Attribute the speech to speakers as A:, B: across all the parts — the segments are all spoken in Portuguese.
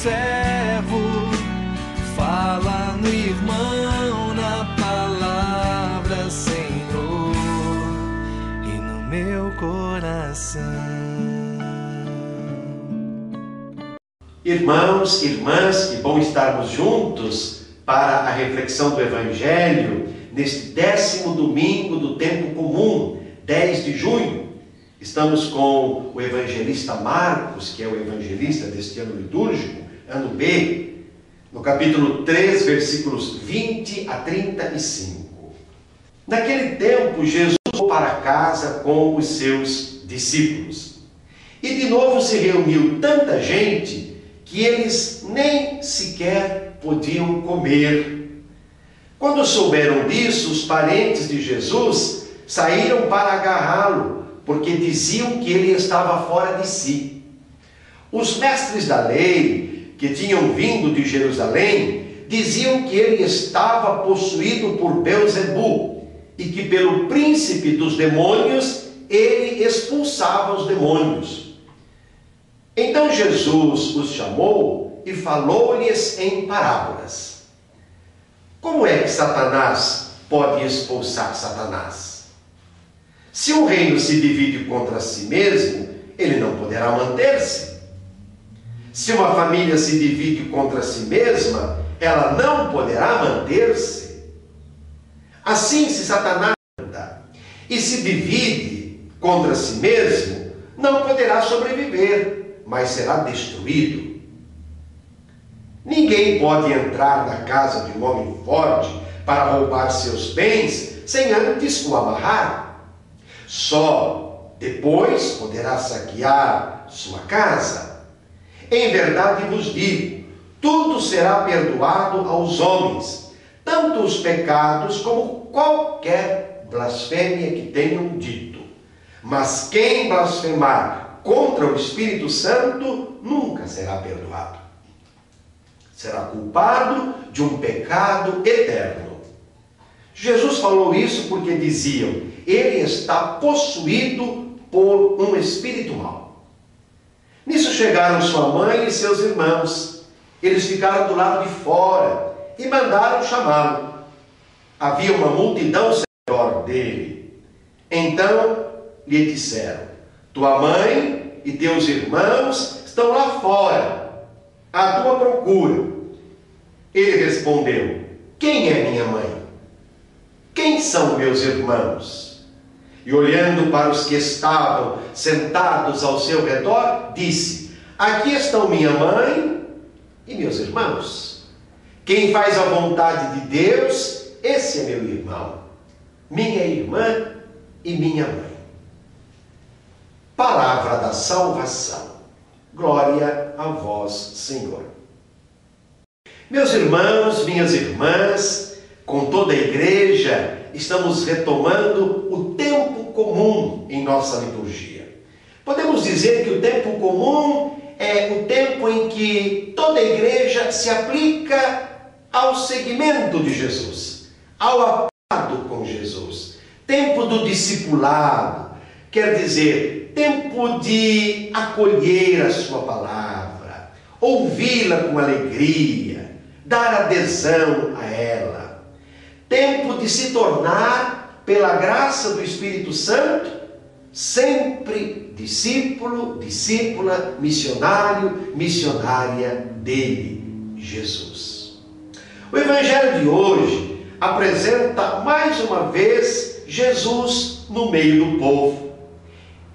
A: servo, fala no irmão, na palavra, Senhor, e no meu coração.
B: Irmãos, irmãs, que bom estarmos juntos para a reflexão do Evangelho neste 10º domingo do tempo comum, 10 de junho. Estamos com o evangelista Marcos, que é o evangelista deste ano litúrgico, ano B, no capítulo 3, versículos 20 a 35. Naquele tempo, Jesus foi para casa com os seus discípulos. E de novo se reuniu tanta gente que eles nem sequer podiam comer. Quando souberam disso, os parentes de Jesus saíram para agarrá-lo, porque diziam que ele estava fora de si. Os mestres da lei, que tinham vindo de Jerusalém, diziam que ele estava possuído por Beelzebu e que pelo príncipe dos demônios ele expulsava os demônios. Então Jesus os chamou e falou-lhes em parábolas. Como é que Satanás pode expulsar Satanás? Se um reino se divide contra si mesmo, ele não poderá manter-se. Se uma família se divide contra si mesma, ela não poderá manter-se. Assim, se Satanás anda e se divide contra si mesmo, não poderá sobreviver, mas será destruído. Ninguém pode entrar na casa de um homem forte para roubar seus bens sem antes o amarrar. Só depois poderá saquear sua casa. Em verdade vos digo, tudo será perdoado aos homens, tanto os pecados como qualquer blasfêmia que tenham dito. Mas quem blasfemar contra o Espírito Santo nunca será perdoado. Será culpado de um pecado eterno. Jesus falou isso porque diziam: ele está possuído por um espírito mau. Nisso chegaram sua mãe e seus irmãos. Eles ficaram do lado de fora e mandaram chamá-lo. Havia uma multidão ao redor dele. Então lhe disseram: tua mãe e teus irmãos estão lá fora, à tua procura. Ele respondeu: quem é minha mãe? Quem são meus irmãos? E olhando para os que estavam sentados ao seu redor, disse: aqui estão minha mãe e meus irmãos. Quem faz a vontade de Deus, esse é meu irmão, minha irmã e minha mãe. Palavra da salvação. Glória a vós, Senhor. Meus irmãos, minhas irmãs, com toda a igreja, estamos retomando o tempo comum em nossa liturgia. Podemos dizer que o tempo comum é o tempo em que toda a igreja se aplica ao seguimento de Jesus, ao apado com Jesus. Tempo do discipulado, quer dizer, tempo de acolher a sua palavra, ouvi-la com alegria, dar adesão a ela. Tempo de se tornar, pela graça do Espírito Santo, sempre discípulo, discípula, missionário, missionária dele, Jesus. O Evangelho de hoje apresenta mais uma vez Jesus no meio do povo.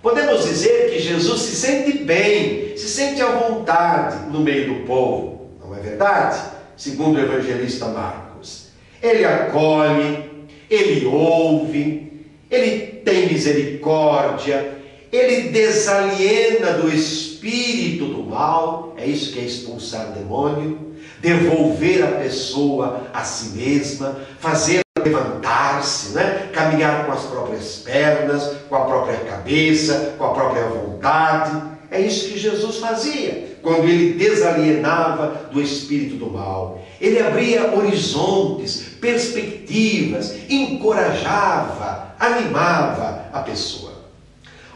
B: Podemos dizer que Jesus se sente bem, se sente à vontade no meio do povo, não é verdade? Segundo o evangelista Marcos. Ele acolhe, ele ouve, ele tem misericórdia, ele desaliena do espírito do mal, é isso que é expulsar o demônio, devolver a pessoa a si mesma, fazer levantar-se, caminhar com as próprias pernas, com a própria cabeça, com a própria vontade. É isso que Jesus fazia quando ele desalienava do espírito do mal. Ele abria horizontes, perspectivas, encorajava, animava a pessoa.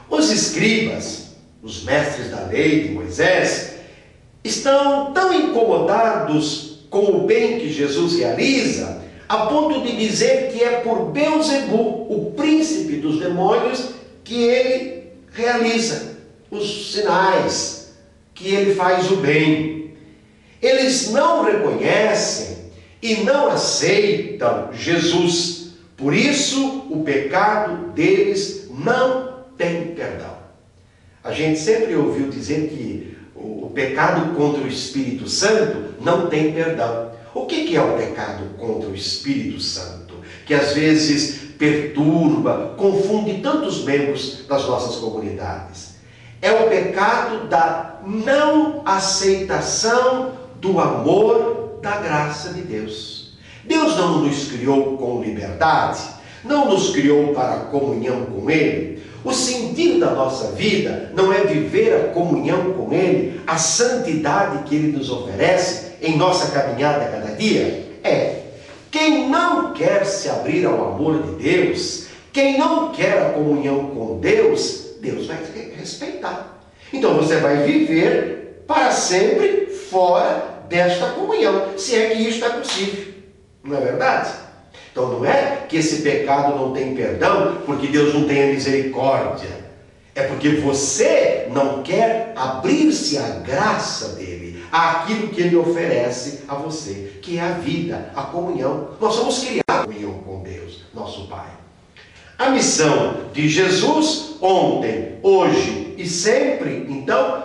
B: Os escribas, os mestres da lei de Moisés, estão tão incomodados com o bem que Jesus realiza, a ponto de dizer que é por Beelzebul, o príncipe dos demônios, que ele realiza os sinais, que ele faz o bem. Eles não reconhecem e não aceitam Jesus. Por isso, o pecado deles não tem perdão. A gente sempre ouviu dizer que o pecado contra o Espírito Santo não tem perdão. O que é o pecado contra o Espírito Santo? Que às vezes perturba, confunde tantos membros das nossas comunidades. É o pecado da não aceitação do amor da graça de Deus. Deus não nos criou com liberdade, não nos criou para a comunhão com Ele. O sentido da nossa vida não é viver a comunhão com Ele, a santidade que Ele nos oferece em nossa caminhada cada dia. Quem não quer se abrir ao amor de Deus, quem não quer a comunhão com Deus, Deus vai respeitar. Então você vai viver para sempre fora desta comunhão, se é que isso é possível. Não é verdade? Então não é que esse pecado não tem perdão porque Deus não tem a misericórdia. É porque você não quer abrir-se à graça dele, àquilo que ele oferece a você, que é a vida, a comunhão. Nós somos criados em comunhão com Deus, nosso Pai. A missão de Jesus, ontem, hoje e sempre, então,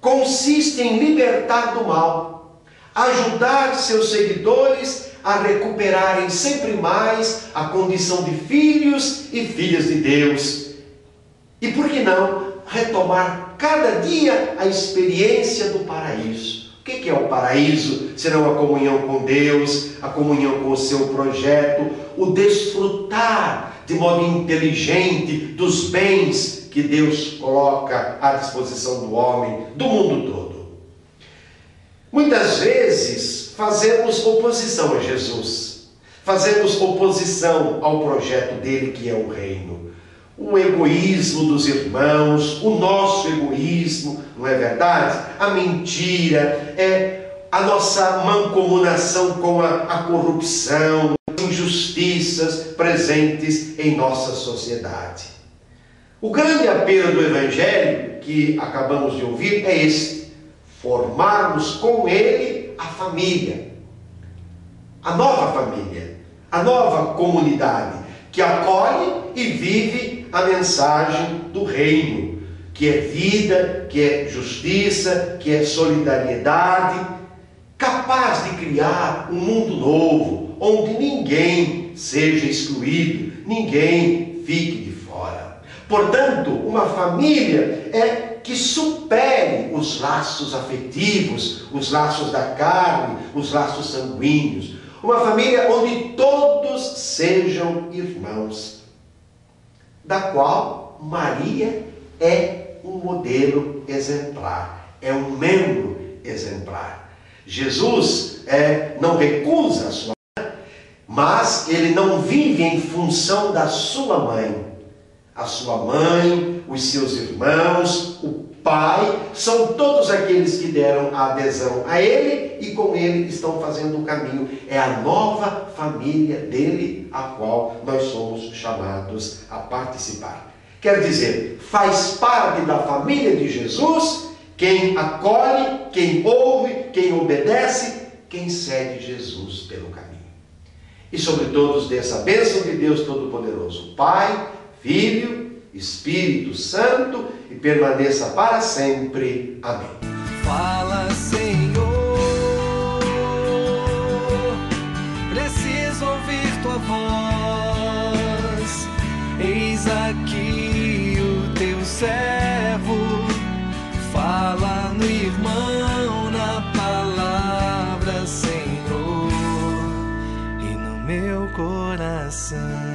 B: consiste em libertar do mal, ajudar seus seguidores a recuperarem sempre mais a condição de filhos e filhas de Deus. E por que não retomar cada dia a experiência do paraíso? O que é o paraíso, senão a comunhão com Deus, a comunhão com o seu projeto, o desfrutar de modo inteligente dos bens que Deus coloca à disposição do homem, do mundo todo. Muitas vezes fazemos oposição a Jesus, fazemos oposição ao projeto dele, que é o reino. O egoísmo dos irmãos, o nosso egoísmo, não é verdade? A mentira, a nossa mancomunação com a corrupção, as injustiças presentes em nossa sociedade. O grande apelo do Evangelho que acabamos de ouvir é este: formarmos com ele a família, a nova comunidade, que acolhe e vive a mensagem do reino, que é vida, que é justiça, que é solidariedade, capaz de criar um mundo novo, onde ninguém seja excluído, ninguém fique de fora. Portanto, uma família que supere os laços afetivos, os laços da carne, os laços sanguíneos. Uma família onde todos sejam irmãos, da qual Maria é um modelo exemplar, é um membro exemplar. Jesus não recusa a sua mãe, mas ele não vive em função da sua mãe. A sua mãe, os seus irmãos, o pai, são todos aqueles que deram a adesão a ele e com ele estão fazendo o caminho. É a nova família dele a qual nós somos chamados a participar. Quer dizer, faz parte da família de Jesus quem acolhe, quem ouve, quem obedece, quem segue Jesus pelo caminho. E sobre todos dessa bênção de Deus Todo-Poderoso, Pai, Filho, Espírito Santo, e permaneça para sempre. Amém.
A: Fala, Senhor, preciso ouvir tua voz. Eis aqui o teu servo, fala no irmão, na palavra, Senhor, e no meu coração.